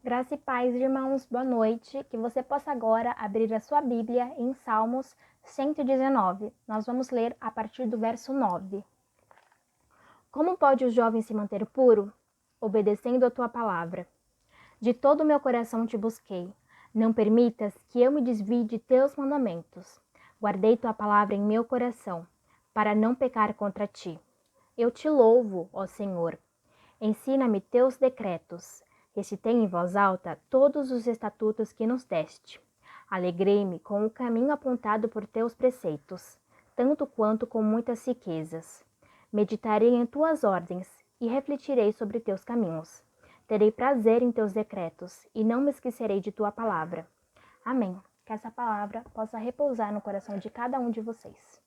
Graça e paz, irmãos, boa noite. Que você possa agora abrir a sua Bíblia em Salmos 119. Nós vamos ler a partir do verso 9. Como pode o jovem se manter puro? Obedecendo a tua palavra. De todo o meu coração te busquei. Não permitas que eu me desvie de teus mandamentos. Guardei tua palavra em meu coração, para não pecar contra ti. Eu te louvo, ó Senhor. Ensina-me teus decretos. Recitei em voz alta todos os estatutos que nos deste. Alegrei-me com o caminho apontado por teus preceitos, tanto quanto com muitas riquezas. Meditarei em tuas ordens e refletirei sobre teus caminhos. Terei prazer em teus decretos e não me esquecerei de tua palavra. Amém. Que essa palavra possa repousar no coração de cada um de vocês.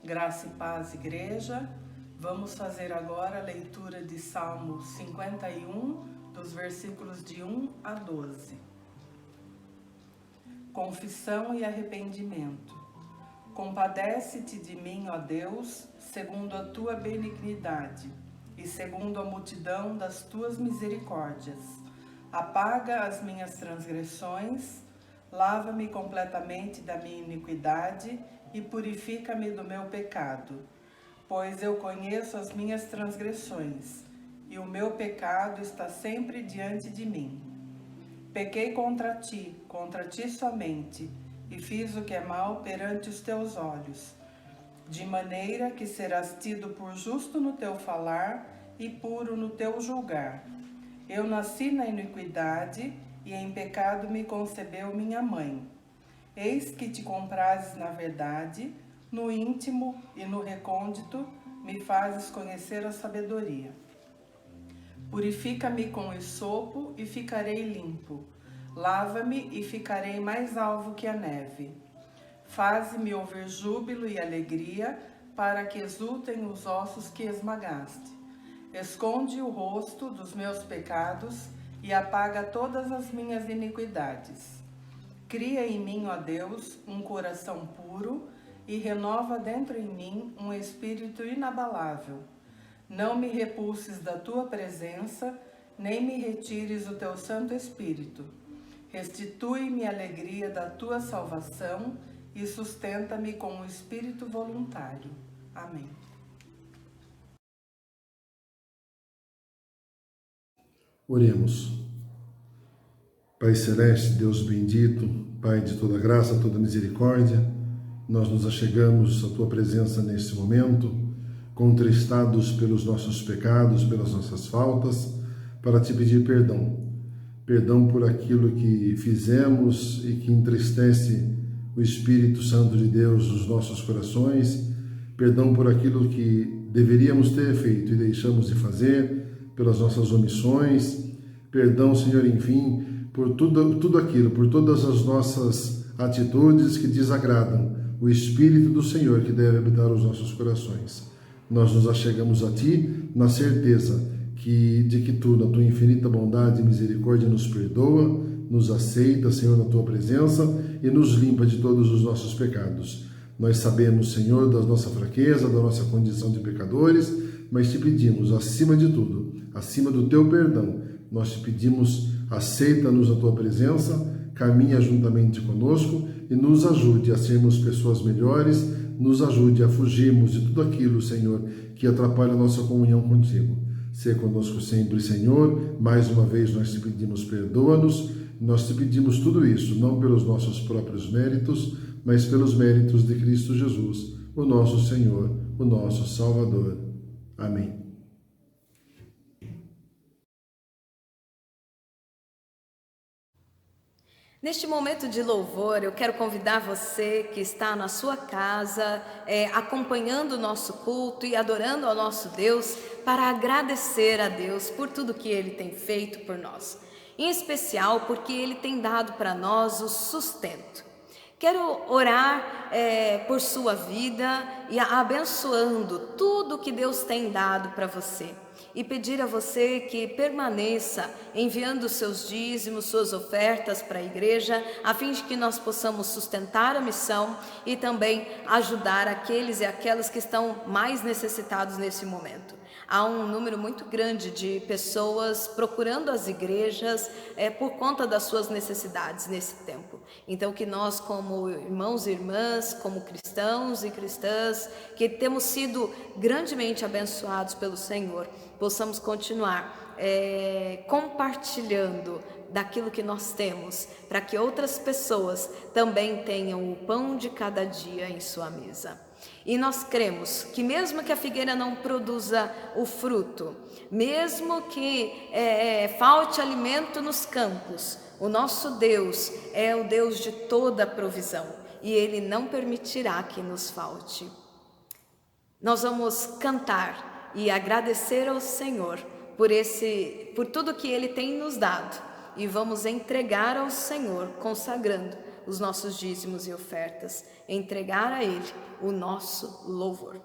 Graça e paz, igreja. Vamos fazer agora a leitura de Salmo 51, dos versículos de 1 a 12. Confissão e arrependimento. Compadece-te de mim, ó Deus, segundo a tua benignidade e segundo a multidão das tuas misericórdias. Apaga as minhas transgressões, lava-me completamente da minha iniquidade e purifica-me do meu pecado. Pois eu conheço as minhas transgressões, e o meu pecado está sempre diante de mim. Pequei contra ti somente, e fiz o que é mal perante os teus olhos, de maneira que serás tido por justo no teu falar e puro no teu julgar. Eu nasci na iniquidade, e em pecado me concebeu minha mãe. Eis que te comprases na verdade, no íntimo e no recôndito me fazes conhecer a sabedoria. Purifica-me com esopo e ficarei limpo. Lava-me e ficarei mais alvo que a neve. Faze-me ouvir júbilo e alegria, para que exultem os ossos que esmagaste. Esconde o rosto dos meus pecados e apaga todas as minhas iniquidades. Cria em mim, ó Deus, um coração puro e renova dentro em mim um espírito inabalável. Não me repulses da tua presença, nem me retires o teu Santo Espírito. Restitui-me a alegria da tua salvação e sustenta-me com um espírito voluntário. Amém. Oremos. Pai Celeste, Deus bendito, Pai de toda graça, toda misericórdia, nós nos achegamos à Tua presença neste momento, contristados pelos nossos pecados, pelas nossas faltas, para Te pedir perdão. Perdão por aquilo que fizemos e que entristece o Espírito Santo de Deus nos nossos corações, perdão por aquilo que deveríamos ter feito e deixamos de fazer, pelas nossas omissões, perdão, Senhor, enfim, por tudo aquilo, por todas as nossas atitudes que desagradam o Espírito do Senhor que deve habitar os nossos corações. Nós nos achegamos a Ti na certeza de que Tu, na Tua infinita bondade e misericórdia, nos perdoa, nos aceita, Senhor, na Tua presença e nos limpa de todos os nossos pecados. Nós sabemos, Senhor, da nossa fraqueza, da nossa condição de pecadores, mas Te pedimos, acima de tudo, acima do Teu perdão, nós Te pedimos, aceita-nos na Tua presença, caminha juntamente conosco e nos ajude a sermos pessoas melhores, nos ajude a fugirmos de tudo aquilo, Senhor, que atrapalha a nossa comunhão contigo. Sê conosco sempre, Senhor. Mais uma vez nós Te pedimos, perdoa-nos. Nós Te pedimos tudo isso, não pelos nossos próprios méritos, mas pelos méritos de Cristo Jesus, o nosso Senhor, o nosso Salvador. Amém. Neste momento de louvor, eu quero convidar você que está na sua casa, acompanhando o nosso culto e adorando ao nosso Deus, para agradecer a Deus por tudo que Ele tem feito por nós. Em especial porque Ele tem dado para nós o sustento. Quero orar por sua vida e abençoando tudo que Deus tem dado para você. E pedir a você que permaneça enviando seus dízimos, suas ofertas para a igreja, a fim de que nós possamos sustentar a missão e também ajudar aqueles e aquelas que estão mais necessitados nesse momento. Há um número muito grande de pessoas procurando as igrejas por conta das suas necessidades nesse tempo. Então que nós, como irmãos e irmãs, como cristãos e cristãs, que temos sido grandemente abençoados pelo Senhor, possamos continuar compartilhando daquilo que nós temos, para que outras pessoas também tenham o pão de cada dia em sua mesa. E nós cremos que mesmo que a figueira não produza o fruto, mesmo que falte alimento nos campos, o nosso Deus é o Deus de toda provisão e Ele não permitirá que nos falte. Nós vamos cantar e agradecer ao Senhor por tudo que Ele tem nos dado e vamos entregar ao Senhor, consagrando os nossos dízimos e ofertas, entregar a Ele o nosso louvor.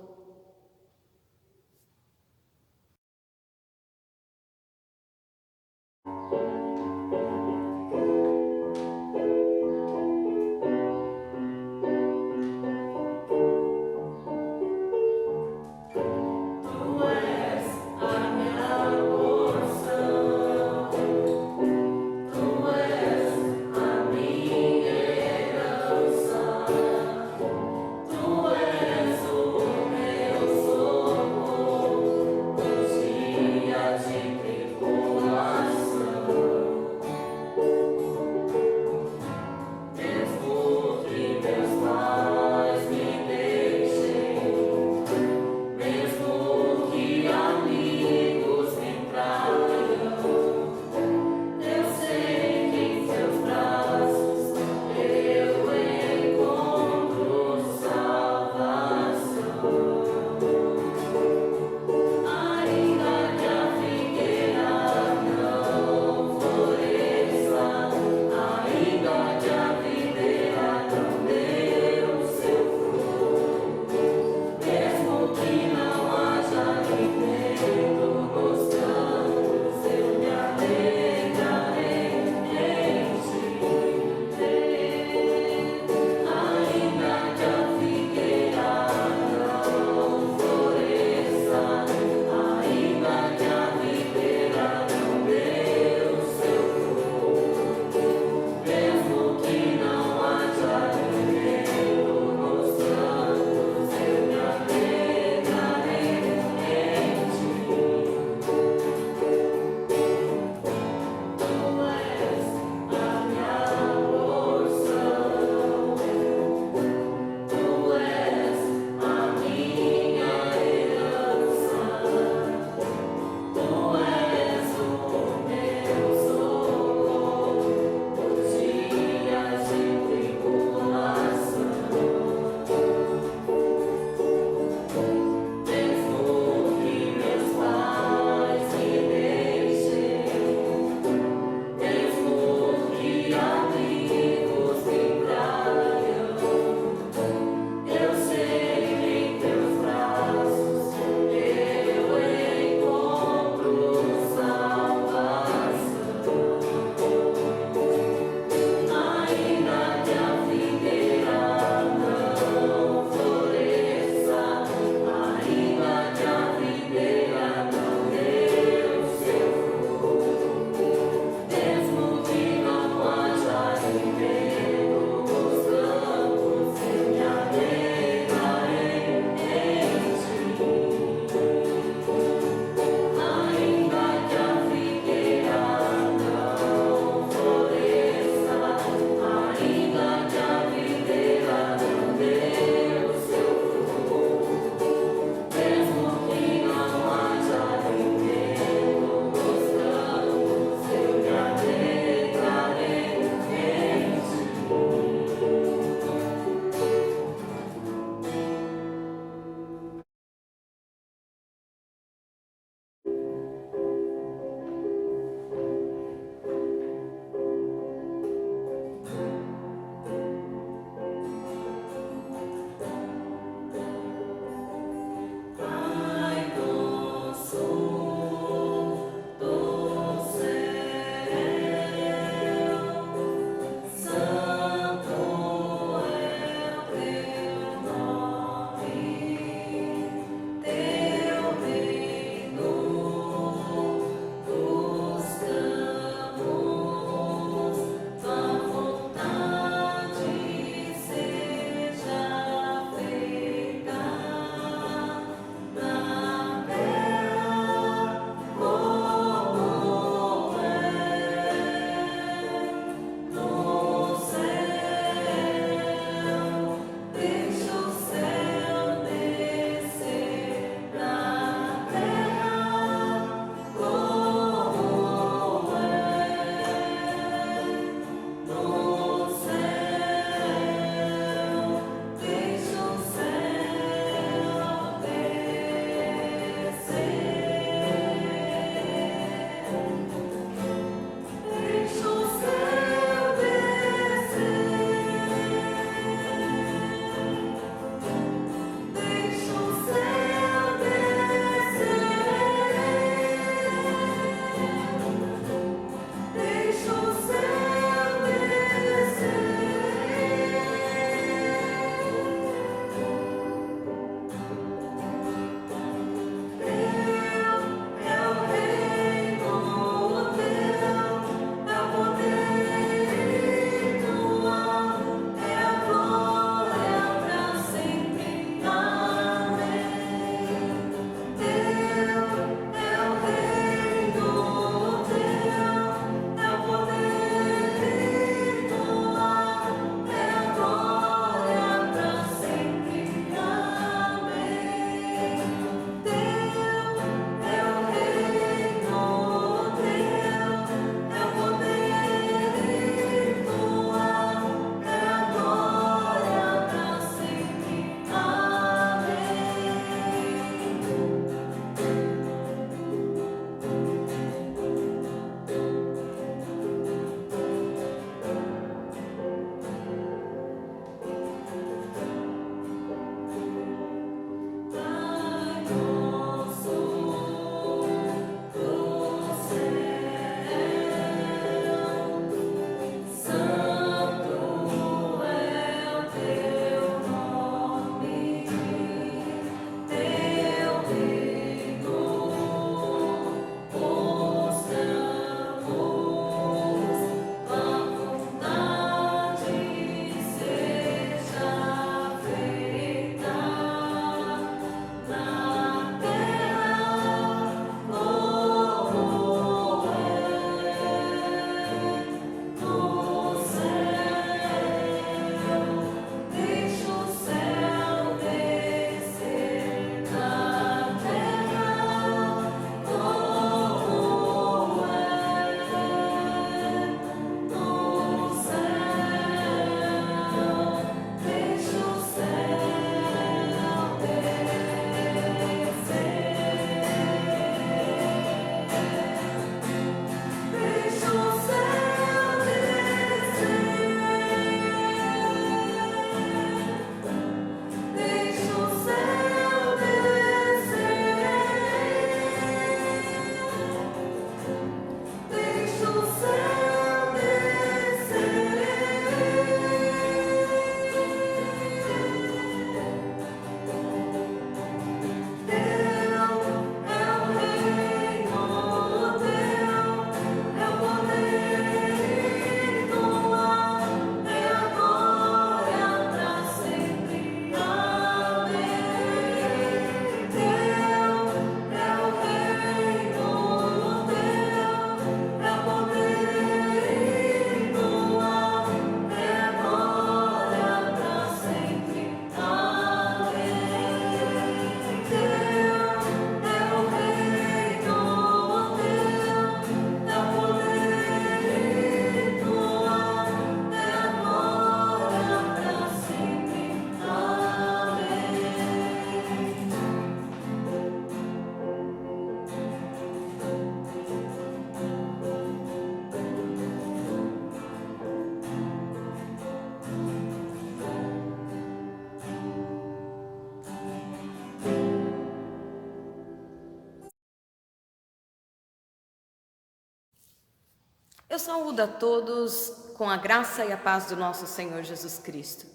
Eu saúdo a todos com a graça e a paz do nosso Senhor Jesus Cristo.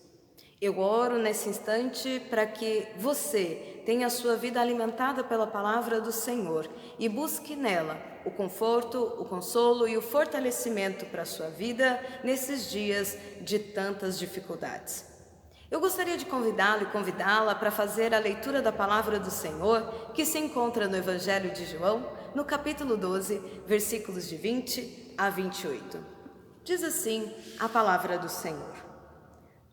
Eu oro nesse instante para que você tenha a sua vida alimentada pela palavra do Senhor e busque nela o conforto, o consolo e o fortalecimento para a sua vida nesses dias de tantas dificuldades. Eu gostaria de convidá-lo e convidá-la para fazer a leitura da palavra do Senhor que se encontra no Evangelho de João, no capítulo 12, versículos de 20 a 28. Diz assim a palavra do Senhor: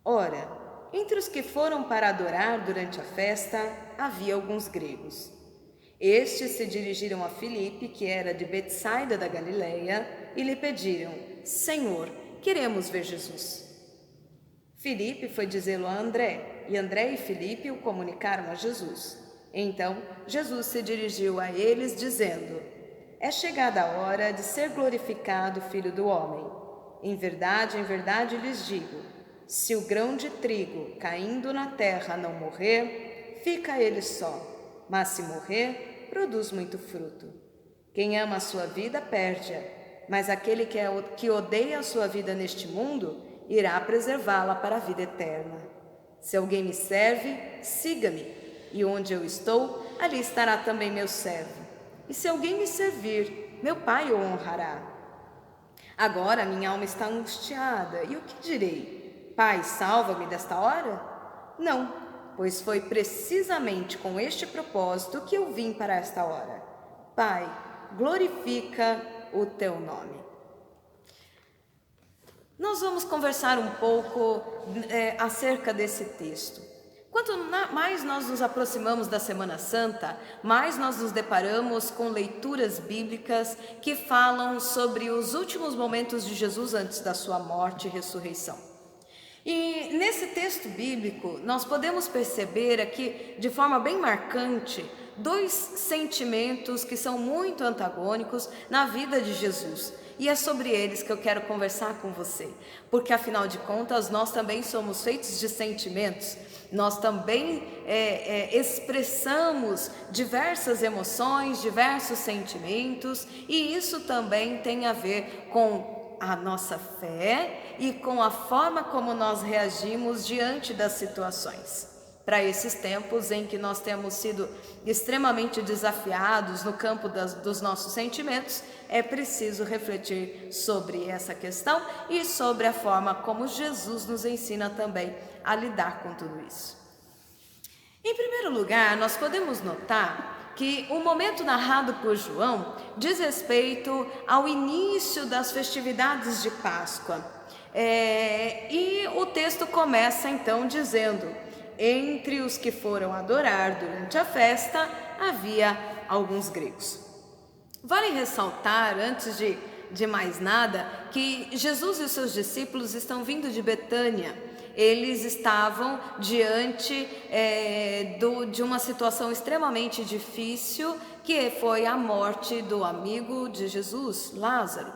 Ora, entre os que foram para adorar durante a festa, havia alguns gregos. Estes se dirigiram a Filipe, que era de Betsaida da Galileia, e lhe pediram: Senhor, queremos ver Jesus. Filipe foi dizê-lo a André, e André e Filipe o comunicaram a Jesus. Então, Jesus se dirigiu a eles, dizendo: É chegada a hora de ser glorificado o Filho do Homem. Em verdade lhes digo, se o grão de trigo caindo na terra não morrer, fica ele só, mas se morrer, produz muito fruto. Quem ama a sua vida, perde-a, mas aquele que odeia a sua vida neste mundo, irá preservá-la para a vida eterna. Se alguém me serve, siga-me, e onde eu estou, ali estará também meu servo. E se alguém me servir, meu Pai o honrará. Agora minha alma está angustiada, e o que direi? Pai, salva-me desta hora? Não, pois foi precisamente com este propósito que eu vim para esta hora. Pai, glorifica o teu nome. Nós vamos conversar um pouco acerca desse texto. Quanto mais nós nos aproximamos da Semana Santa, mais nós nos deparamos com leituras bíblicas que falam sobre os últimos momentos de Jesus antes da sua morte e ressurreição. E nesse texto bíblico, nós podemos perceber aqui, de forma bem marcante, dois sentimentos que são muito antagônicos na vida de Jesus. E é sobre eles que eu quero conversar com você, porque afinal de contas nós também somos feitos de sentimentos, nós também expressamos diversas emoções, diversos sentimentos, e isso também tem a ver com a nossa fé e com a forma como nós reagimos diante das situações. Para esses tempos em que nós temos sido extremamente desafiados no campo dos nossos sentimentos, é preciso refletir sobre essa questão e sobre a forma como Jesus nos ensina também a lidar com tudo isso. Em primeiro lugar, nós podemos notar que o momento narrado por João diz respeito ao início das festividades de Páscoa. E o texto começa então dizendo: entre os que foram adorar durante a festa, havia alguns gregos. Vale ressaltar, antes de mais nada, que Jesus e os seus discípulos estão vindo de Betânia. Eles estavam diante de uma situação extremamente difícil, que foi a morte do amigo de Jesus, Lázaro,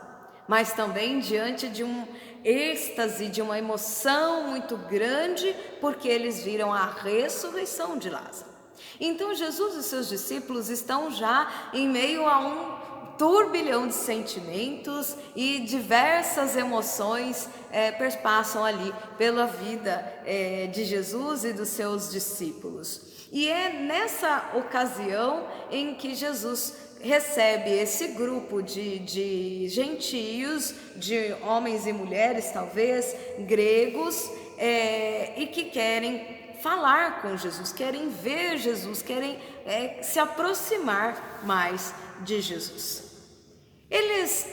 mas também diante de um êxtase, de uma emoção muito grande, porque eles viram a ressurreição de Lázaro. Então Jesus e seus discípulos estão já em meio a um turbilhão de sentimentos e diversas emoções perpassam ali pela vida de Jesus e dos seus discípulos. E é nessa ocasião em que Jesus recebe esse grupo de gentios, de homens e mulheres, talvez, gregos, e que querem falar com Jesus, querem ver Jesus, querem se aproximar mais de Jesus. Eles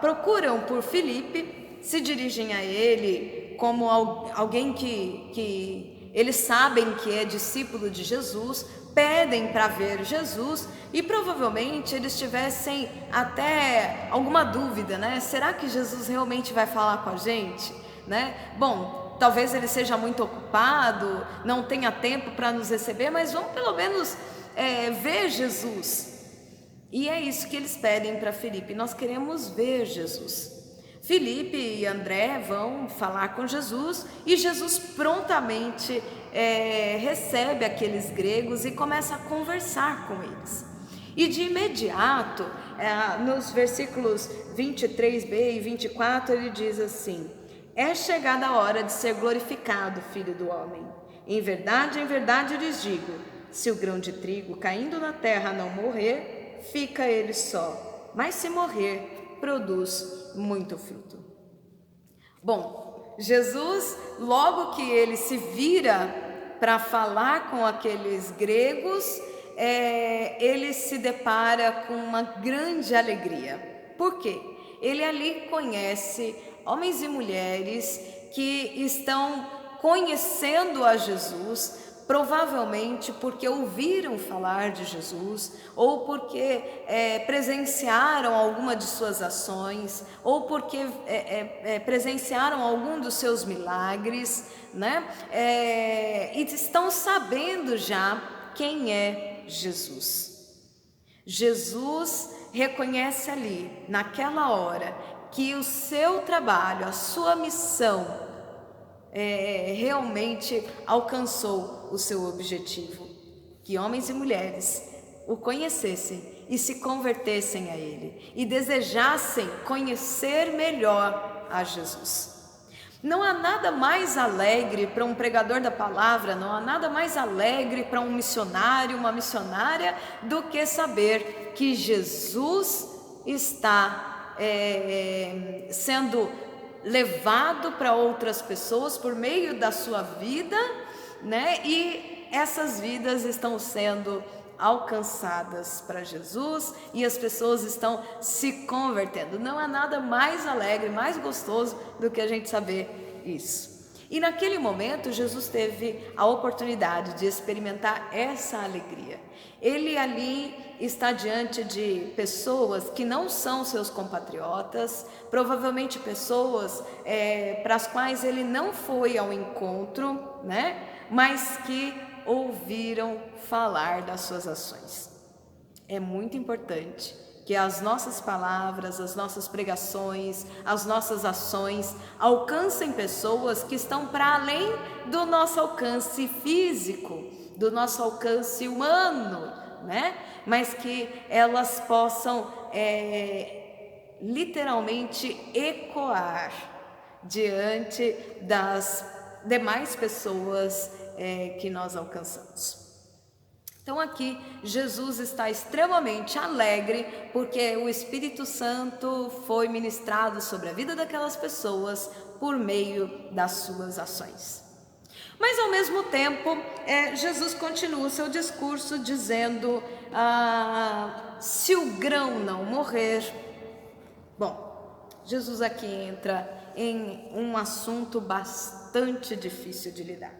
procuram por Filipe, se dirigem a ele como alguém que eles sabem que é discípulo de Jesus, pedem para ver Jesus e provavelmente eles tivessem até alguma dúvida, né? Será que Jesus realmente vai falar com a gente, né? Bom, talvez ele seja muito ocupado, não tenha tempo para nos receber, mas vamos pelo menos ver Jesus. E é isso que eles pedem para Filipe: nós queremos ver Jesus. Filipe e André vão falar com Jesus e Jesus prontamente recebe aqueles gregos e começa a conversar com eles. E de imediato, nos versículos 23b e 24, ele diz assim: é chegada a hora de ser glorificado, Filho do Homem. Em verdade eu lhes digo, se o grão de trigo caindo na terra não morrer, fica ele só, mas se morrer, produz muito fruto. Bom, Jesus, logo que ele se vira para falar com aqueles gregos, ele se depara com uma grande alegria. Por quê? Ele ali conhece homens e mulheres que estão conhecendo a Jesus, provavelmente porque ouviram falar de Jesus, ou porque presenciaram alguma de suas ações, ou porque presenciaram algum dos seus milagres, né? E estão sabendo já quem é Jesus. Jesus reconhece ali, naquela hora, que o seu trabalho, a sua missão, realmente alcançou o seu objetivo, que homens e mulheres o conhecessem e se convertessem a Ele e desejassem conhecer melhor a Jesus. Não há nada mais alegre para um pregador da palavra, não há nada mais alegre para um missionário, uma missionária, do que saber que Jesus está sendo levado para outras pessoas por meio da sua vida, né? E essas vidas estão sendo alcançadas para Jesus e as pessoas estão se convertendo. Não há nada mais alegre, mais gostoso do que a gente saber isso. E naquele momento Jesus teve a oportunidade de experimentar essa alegria. Ele ali está diante de pessoas que não são seus compatriotas, provavelmente pessoas para as quais ele não foi ao encontro, né? Mas que ouviram falar das suas ações. É muito importante que as nossas palavras, as nossas pregações, as nossas ações alcancem pessoas que estão para além do nosso alcance físico, do nosso alcance humano, né? Mas que elas possam literalmente ecoar diante das demais pessoas que nós alcançamos. Então aqui Jesus está extremamente alegre porque o Espírito Santo foi ministrado sobre a vida daquelas pessoas por meio das suas ações. Mas ao mesmo tempo, Jesus continua o seu discurso dizendo, se o grão não morrer. Bom, Jesus aqui entra em um assunto bastante difícil de lidar.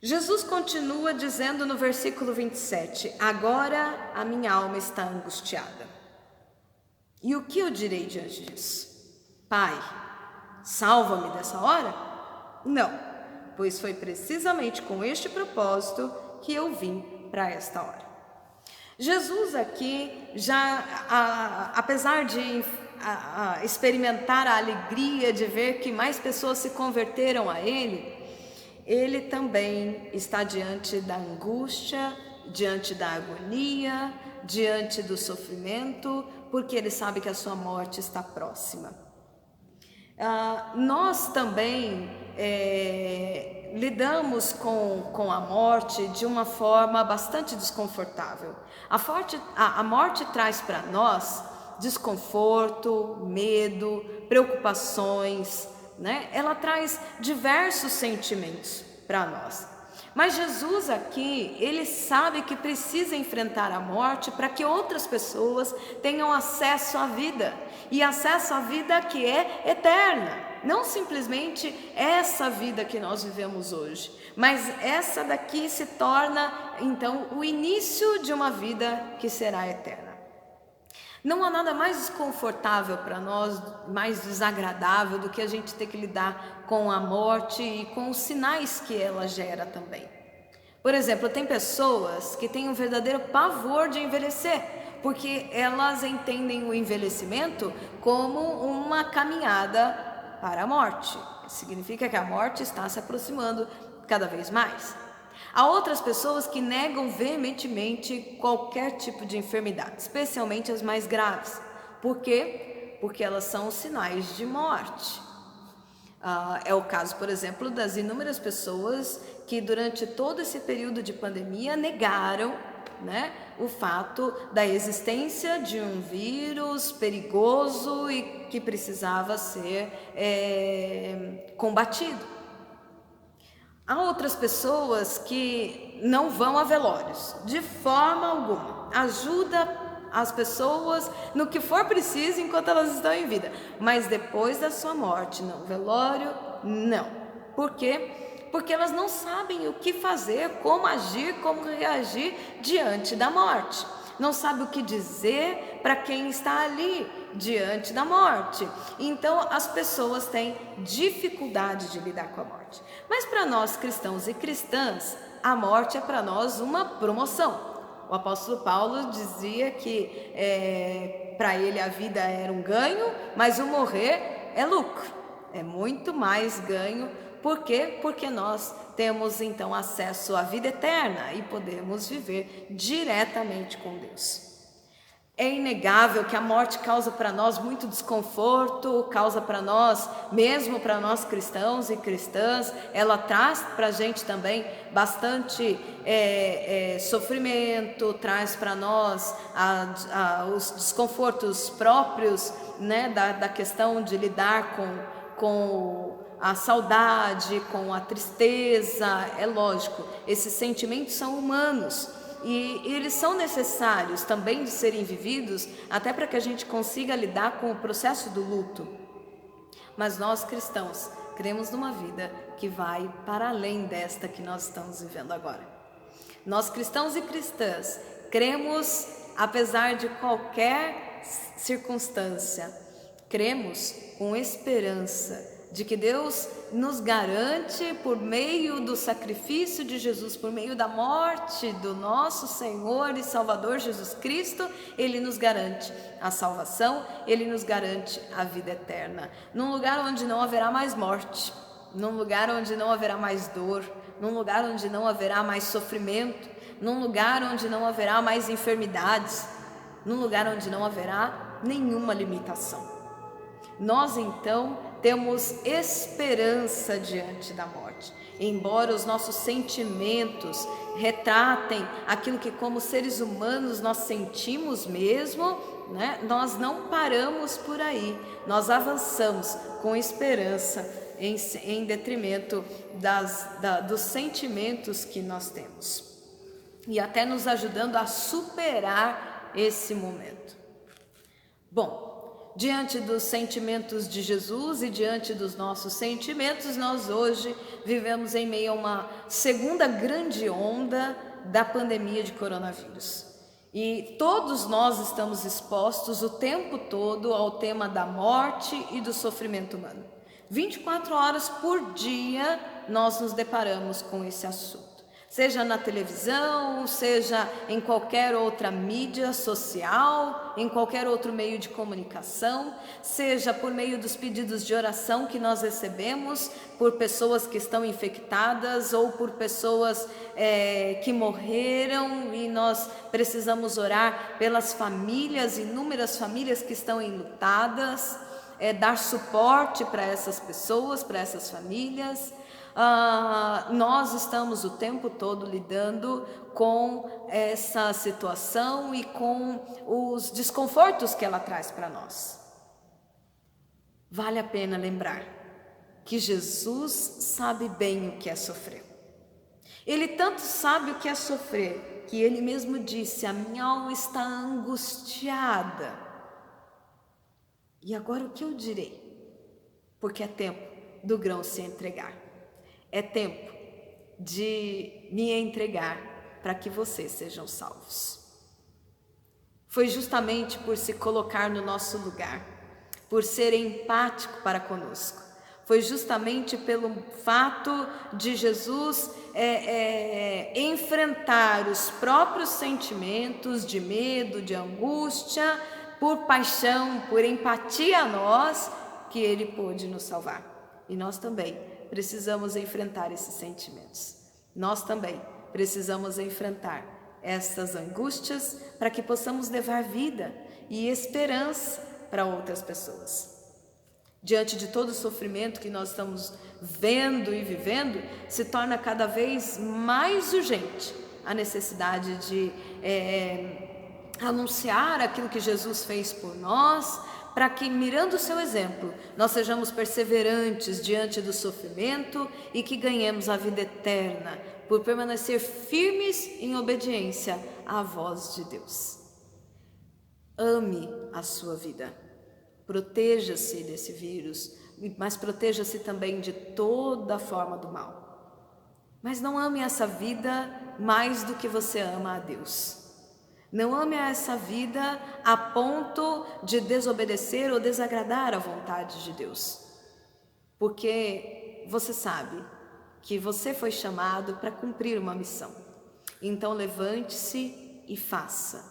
Jesus continua dizendo no versículo 27, agora a minha alma está angustiada. E o que eu direi diante disso? Pai, salva-me dessa hora? Não, pois foi precisamente com este propósito que eu vim para esta hora. Jesus aqui, já apesar de experimentar a alegria de ver que mais pessoas se converteram a Ele, Ele também está diante da angústia, diante da agonia, diante do sofrimento, porque Ele sabe que a sua morte está próxima. Nós também lidamos com a morte de uma forma bastante desconfortável. A morte traz para nós desconforto, medo, preocupações, né? Ela traz diversos sentimentos para nós. Mas Jesus aqui, ele sabe que precisa enfrentar a morte para que outras pessoas tenham acesso à vida, e acesso à vida que é eterna, não simplesmente essa vida que nós vivemos hoje, mas essa daqui se torna então o início de uma vida que será eterna. Não há nada mais desconfortável para nós, mais desagradável do que a gente ter que lidar com a morte e com os sinais que ela gera também. Por exemplo, tem pessoas que têm um verdadeiro pavor de envelhecer, porque elas entendem o envelhecimento como uma caminhada para a morte. Significa que a morte está se aproximando cada vez mais. Há outras pessoas que negam veementemente qualquer tipo de enfermidade, especialmente as mais graves. Por quê? Porque elas são sinais de morte. É o caso, por exemplo, das inúmeras pessoas que durante todo esse período de pandemia negaram, né, o fato da existência de um vírus perigoso e que precisava ser combatido. Há outras pessoas que não vão a velórios, de forma alguma. Ajuda as pessoas no que for preciso enquanto elas estão em vida, mas depois da sua morte, não, velório, não. Por quê? Porque elas não sabem o que fazer, como agir, como reagir diante da morte. Não sabe o que dizer para quem está ali diante da morte. Então as pessoas têm dificuldade de lidar com a morte. Mas para nós cristãos e cristãs, a morte é para nós uma promoção. O apóstolo Paulo dizia que para ele a vida era um ganho, mas o morrer é lucro, é muito mais ganho. Por quê? Porque nós temos então acesso à vida eterna e podemos viver diretamente com Deus. É inegável que a morte causa para nós muito desconforto, causa para nós, mesmo para nós cristãos e cristãs, ela traz para a gente também bastante sofrimento, traz para nós os desconfortos próprios, né, da questão de lidar com a saudade, com a tristeza. É lógico, esses sentimentos são humanos. E eles são necessários também de serem vividos, até para que a gente consiga lidar com o processo do luto. Mas nós cristãos cremos numa vida que vai para além desta que nós estamos vivendo agora. Nós cristãos e cristãs cremos apesar de qualquer circunstância, cremos com esperança de que Deus nos garante, por meio do sacrifício de Jesus, por meio da morte do nosso Senhor e Salvador Jesus Cristo, Ele nos garante a salvação, Ele nos garante a vida eterna, num lugar onde não haverá mais morte, num lugar onde não haverá mais dor, num lugar onde não haverá mais sofrimento, num lugar onde não haverá mais enfermidades, num lugar onde não haverá nenhuma limitação. Nós então temos esperança diante da morte, embora os nossos sentimentos retratem aquilo que como seres humanos nós sentimos mesmo, né? Nós não paramos por aí, nós avançamos com esperança em detrimento dos sentimentos que nós temos, e até nos ajudando a superar esse momento. Bom, diante dos sentimentos de Jesus e diante dos nossos sentimentos, nós hoje vivemos em meio a uma segunda grande onda da pandemia de coronavírus. E todos nós estamos expostos o tempo todo ao tema da morte e do sofrimento humano. 24 horas por dia nós nos deparamos com esse assunto. Seja na televisão, seja em qualquer outra mídia social, em qualquer outro meio de comunicação, seja por meio dos pedidos de oração que nós recebemos por pessoas que estão infectadas ou por pessoas que morreram, e nós precisamos orar pelas famílias, inúmeras famílias que estão enlutadas, dar suporte para essas pessoas, para essas famílias. Nós estamos o tempo todo lidando com essa situação e com os desconfortos que ela traz para nós. Vale a pena lembrar que Jesus sabe bem o que é sofrer. Ele tanto sabe o que é sofrer que ele mesmo disse: a minha alma está angustiada. E agora o que eu direi? Porque é tempo do grão se entregar. É tempo de me entregar para que vocês sejam salvos. Foi justamente por se colocar no nosso lugar, por ser empático para conosco, foi justamente pelo fato de Jesus enfrentar os próprios sentimentos de medo, de angústia, por paixão, por empatia a nós, que Ele pôde nos salvar. E nós também precisamos enfrentar esses sentimentos. nós também precisamos enfrentar estas angústias para que possamos levar vida e esperança para outras pessoas. Diante de todo o sofrimento que nós estamos vendo e vivendo, se torna cada vez mais urgente a necessidade de anunciar aquilo que Jesus fez por nós, para que, mirando o seu exemplo, nós sejamos perseverantes diante do sofrimento e que ganhemos a vida eterna, por permanecer firmes em obediência à voz de Deus. Ame a sua vida, proteja-se desse vírus, mas proteja-se também de toda forma do mal. Mas não ame essa vida mais do que você ama a Deus. Não ame essa vida a ponto de desobedecer ou desagradar a vontade de Deus. Porque você sabe que você foi chamado para cumprir uma missão. Então levante-se e faça.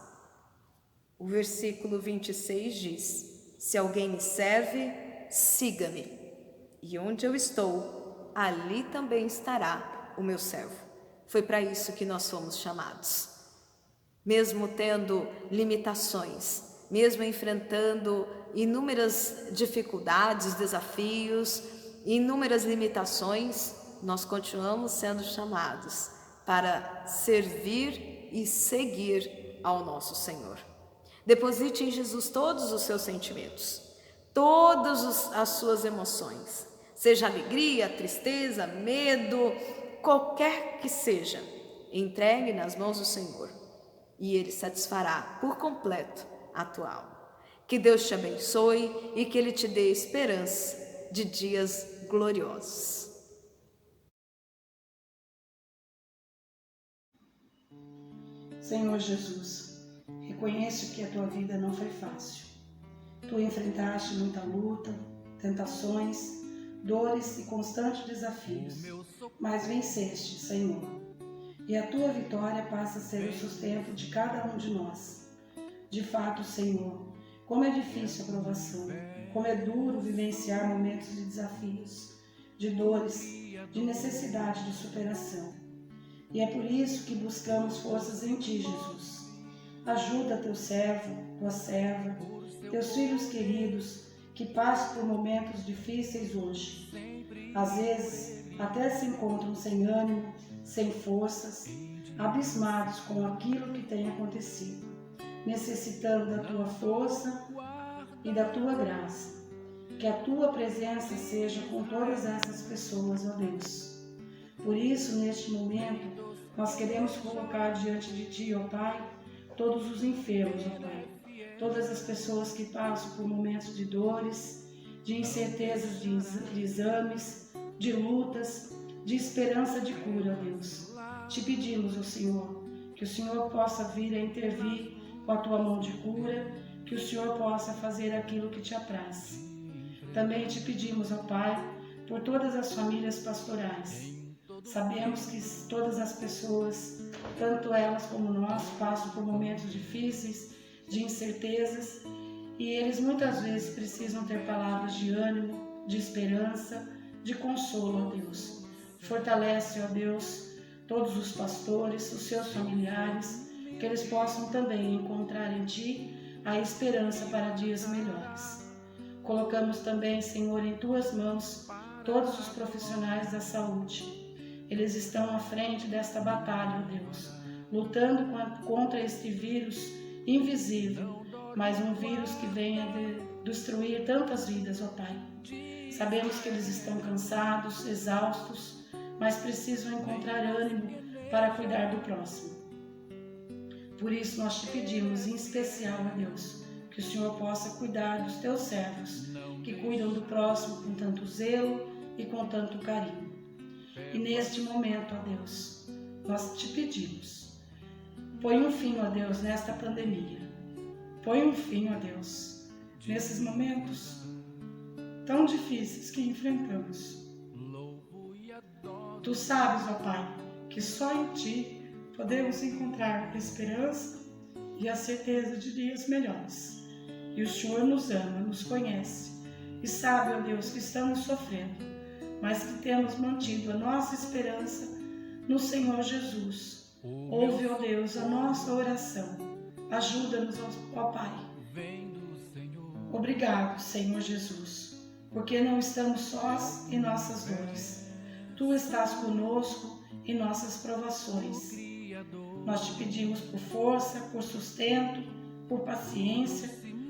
O versículo 26 diz: se alguém me serve, siga-me. E onde eu estou, ali também estará o meu servo. Foi para isso que nós fomos chamados. Mesmo tendo limitações, mesmo enfrentando inúmeras dificuldades, desafios, inúmeras limitações, nós continuamos sendo chamados para servir e seguir ao nosso Senhor. Deposite em Jesus todos os seus sentimentos, todas as suas emoções, seja alegria, tristeza, medo, qualquer que seja, entregue nas mãos do Senhor. E Ele satisfará por completo a tua alma. Que Deus te abençoe e que Ele te dê esperança de dias gloriosos. Senhor Jesus, reconheço que a tua vida não foi fácil. Tu enfrentaste muita luta, tentações, dores e constantes desafios, mas venceste, Senhor. E a tua vitória passa a ser o sustento de cada um de nós. De fato, Senhor, como é difícil a provação, como é duro vivenciar momentos de desafios, de dores, de necessidade de superação. E é por isso que buscamos forças em Ti, Jesus. Ajuda teu servo, tua serva, teus filhos queridos, que passam por momentos difíceis hoje. Às vezes, até se encontram sem ânimo, sem forças, abismados com aquilo que tem acontecido, necessitando da tua força e da tua graça. Que a tua presença seja com todas essas pessoas, ó Deus. Por isso, neste momento, nós queremos colocar diante de Ti, ó Pai, todos os enfermos, ó Pai, todas as pessoas que passam por momentos de dores, de incertezas de exames, de lutas, de esperança de cura, ó Deus. Te pedimos, ó Senhor, que o Senhor possa vir a intervir com a tua mão de cura, que o Senhor possa fazer aquilo que te apraz. Também te pedimos, ó Pai, por todas as famílias pastorais. Sabemos que todas as pessoas, tanto elas como nós, passam por momentos difíceis, de incertezas, e eles muitas vezes precisam ter palavras de ânimo, de esperança, de consolo, ó Deus. Fortalece, ó Deus, todos os pastores, os seus familiares, que eles possam também encontrar em Ti a esperança para dias melhores. Colocamos também, Senhor, em Tuas mãos todos os profissionais da saúde. Eles estão à frente desta batalha, ó Deus, lutando contra este vírus invisível, mas um vírus que venha destruir tantas vidas, ó Pai. Sabemos que eles estão cansados, exaustos, mas precisam encontrar ânimo para cuidar do próximo. Por isso nós te pedimos, em especial, ó Deus, que o Senhor possa cuidar dos teus servos, que cuidam do próximo com tanto zelo e com tanto carinho. E neste momento, ó Deus, nós te pedimos, põe um fim, ó Deus, nesta pandemia. Põe um fim, ó Deus, nesses momentos tão difíceis que enfrentamos. Tu sabes, ó Pai, que só em Ti podemos encontrar a esperança e a certeza de dias melhores. E o Senhor nos ama, nos conhece e sabe, ó Deus, que estamos sofrendo, mas que temos mantido a nossa esperança no Senhor Jesus. Ouve, ó Deus, a nossa oração. Ajuda-nos, ó Pai. Obrigado, Senhor Jesus, porque não estamos sós em nossas dores. Tu estás conosco em nossas provações. Nós te pedimos por força, por sustento, por paciência,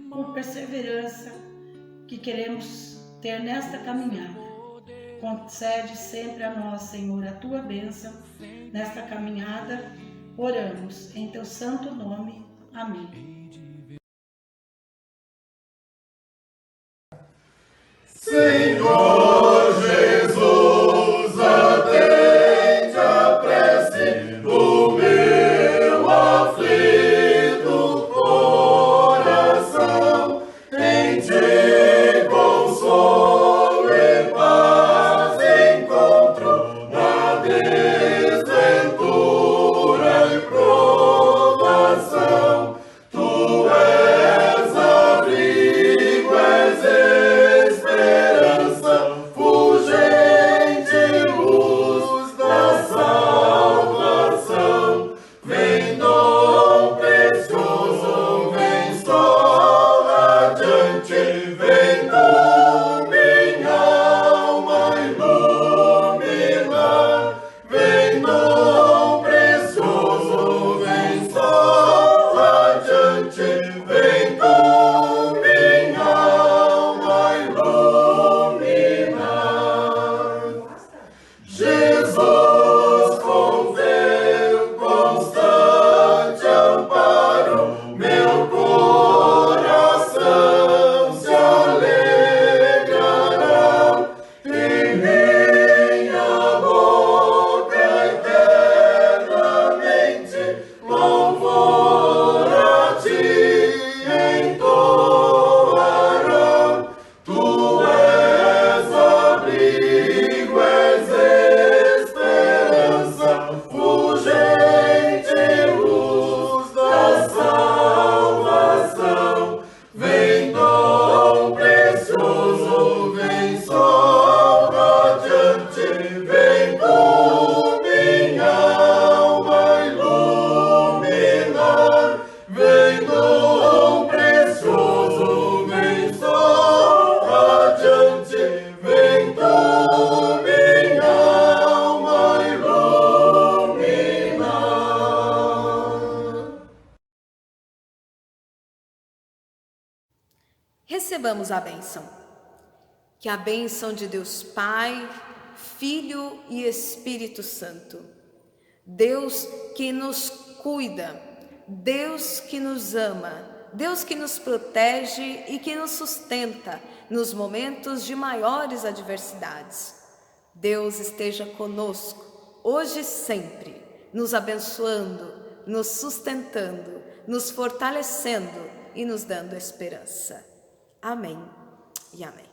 por perseverança que queremos ter nesta caminhada. Concede sempre a nós, Senhor, a tua bênção nesta caminhada. Oramos em teu santo nome. Amém. Senhor Jesus, atende a prece do meu aflito coração. Em ti consolo e paz encontro na desventura e provação. Tu és abrigo, és esperança, fulgente luz da salvação. Vem dom precioso, vem sol radiante, vem tu minha alma iluminar. Vem dom precioso, vem sol radiante, vem tu minha alma iluminar. Jesus, com teu constante amparo, meu coração se alegrará, e minha boca eternamente louvor a ti entoará. Tu és abrigo, és esperança, fulgente luz da salvação. Vem dom precioso, vem sol radiante, vem tu minha alma iluminar. Vem dom precioso, vem sol radiante, vem tu minha alma iluminar. Recebamos a bênção. Que a bênção de Deus Pai, Filho e Espírito Santo, Deus que nos cuida, Deus que nos ama, Deus que nos protege e que nos sustenta nos momentos de maiores adversidades. Deus esteja conosco, hoje e sempre, nos abençoando, nos sustentando, nos fortalecendo e nos dando esperança. Amém e amém.